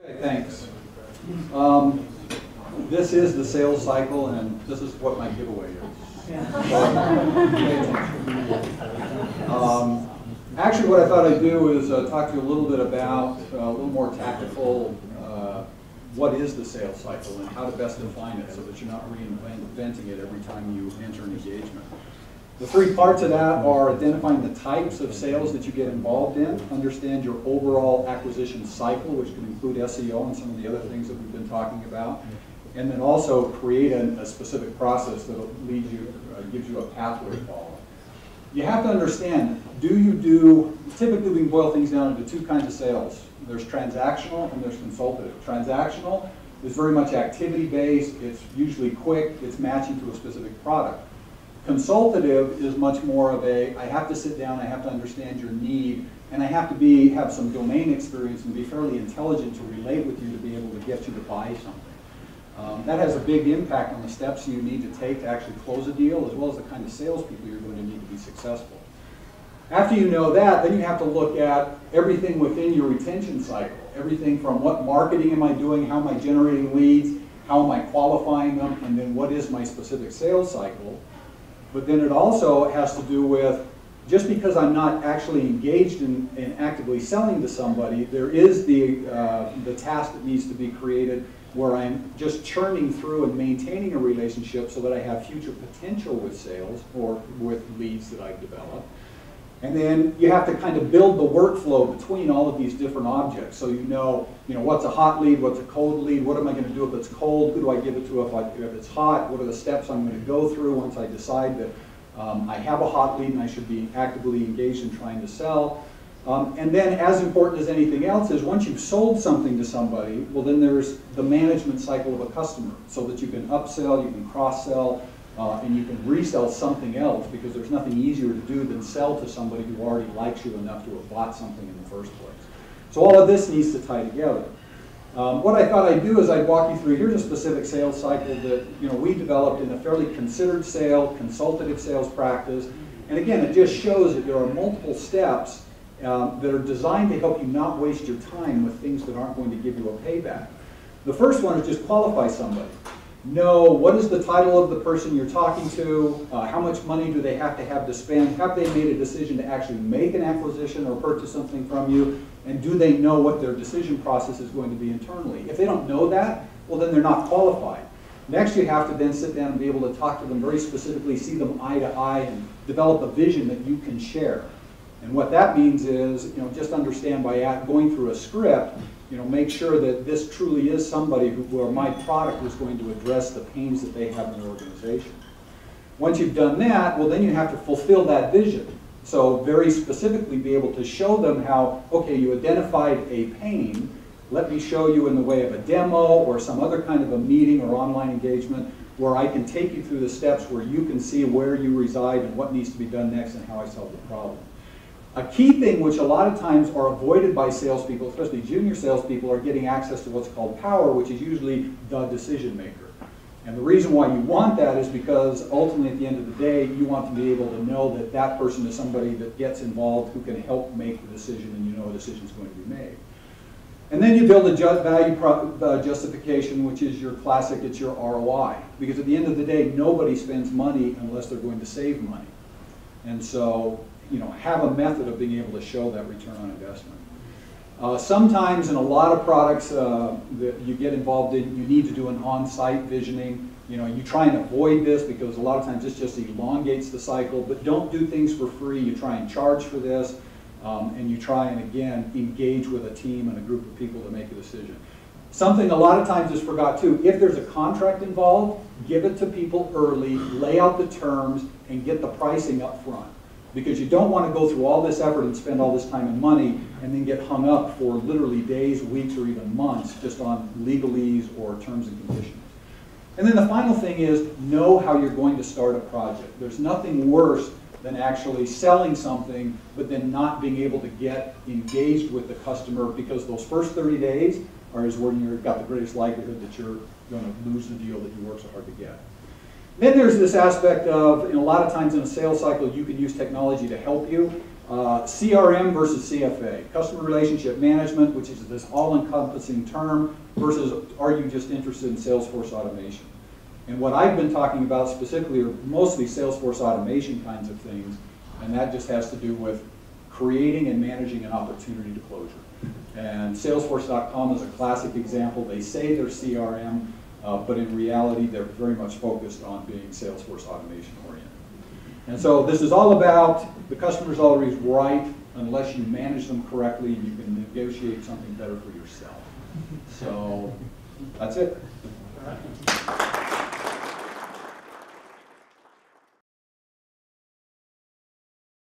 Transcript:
Okay, thanks. This is the sales cycle, and this is what my giveaway is. Actually, what I thought I'd do is talk to you a little bit about a little more tactical, what is the sales cycle and how to best define it so that you're not reinventing it every time you enter an engagement. The three parts of that are identifying the types of sales that you get involved in, understand your overall acquisition cycle, which can include SEO and some of the other things that we've been talking about, and then also create a specific process that will lead you, gives you a pathway to follow. You have to understand, typically we can boil things down into two kinds of sales. There's transactional and there's consultative. Transactional is very much activity-based, it's usually quick, it's matching to a specific product. Consultative is much more of I have to sit down, I have to understand your need, and I have to have some domain experience and be fairly intelligent to relate with you to be able to get you to buy something. That has a big impact on the steps you need to take to actually close a deal, as well as the kind of salespeople you're going to need to be successful. After you know that, then you have to look at everything within your retention cycle. Everything from what marketing am I doing, how am I generating leads, how am I qualifying them, and then what is my specific sales cycle. But then it also has to do with, just because I'm not actually engaged in actively selling to somebody, there is the task that needs to be created where I'm just churning through and maintaining a relationship so that I have future potential with sales or with leads that I've developed. And then you have to kind of build the workflow between all of these different objects. So you know what's a hot lead, what's a cold lead, what am I going to do if it's cold, who do I give it to if it's hot, what are the steps I'm going to go through once I decide that I have a hot lead and I should be actively engaged in trying to sell. And then as important as anything else is, once you've sold something to somebody, well then there's the management cycle of a customer so that you can upsell, you can cross-sell, and you can resell something else, because there's nothing easier to do than sell to somebody who already likes you enough to have bought something in the first place. So all of this needs to tie together. What I thought I'd do is I'd walk you through, here's a specific sales cycle that we developed in a fairly considered sale, consultative sales practice. And again, it just shows that there are multiple steps that are designed to help you not waste your time with things that aren't going to give you a payback. The first one is just qualify somebody. Know what is the title of the person you're talking to, how much money do they have to spend, have they made a decision to actually make an acquisition or purchase something from you, and do they know what their decision process is going to be internally. If they don't know that, well then they're not qualified. Next you have to then sit down and be able to talk to them very specifically, see them eye to eye, and develop a vision that you can share. And what that means is, just understand by going through a script, make sure that this truly is somebody where my product is going to address the pains that they have in their organization. Once you've done that, well then you have to fulfill that vision. So very specifically be able to show them how, okay, you identified a pain, let me show you in the way of a demo or some other kind of a meeting or online engagement where I can take you through the steps where you can see where you reside and what needs to be done next and how I solve the problem. A key thing which a lot of times are avoided by salespeople, especially junior salespeople, are getting access to what's called power, which is usually the decision maker. And the reason why you want that is because ultimately at the end of the day, you want to be able to know that that person is somebody that gets involved who can help make the decision, and you know a decision is going to be made. And then you build a value justification, which is your classic, it's your ROI. Because at the end of the day, nobody spends money unless they're going to save money. And so, have a method of being able to show that return on investment. Sometimes in a lot of products that you get involved in, you need to do an on-site visioning. You try and avoid this because a lot of times this just elongates the cycle, but don't do things for free. You try and charge for this, and you try and, again, engage with a team and a group of people to make a decision. Something a lot of times is forgot too, if there's a contract involved, give it to people early, lay out the terms, and get the pricing up front. Because you don't want to go through all this effort and spend all this time and money and then get hung up for literally days, weeks, or even months just on legalese or terms and conditions. And then the final thing is know how you're going to start a project. There's nothing worse than actually selling something but then not being able to get engaged with the customer, because those first 30 days is when you've got the greatest likelihood that you're going to lose the deal that you worked so hard to get. Then there's this aspect of, a lot of times in a sales cycle, you can use technology to help you. CRM versus CFA, customer relationship management, which is this all-encompassing term, versus are you just interested in Salesforce automation? And what I've been talking about specifically are mostly Salesforce automation kinds of things, and that just has to do with creating and managing an opportunity to closure. And Salesforce.com is a classic example. They say they're CRM, but in reality, they're very much focused on being Salesforce automation oriented. And so this is all about the customer's always right unless you manage them correctly and you can negotiate something better for yourself. So that's it.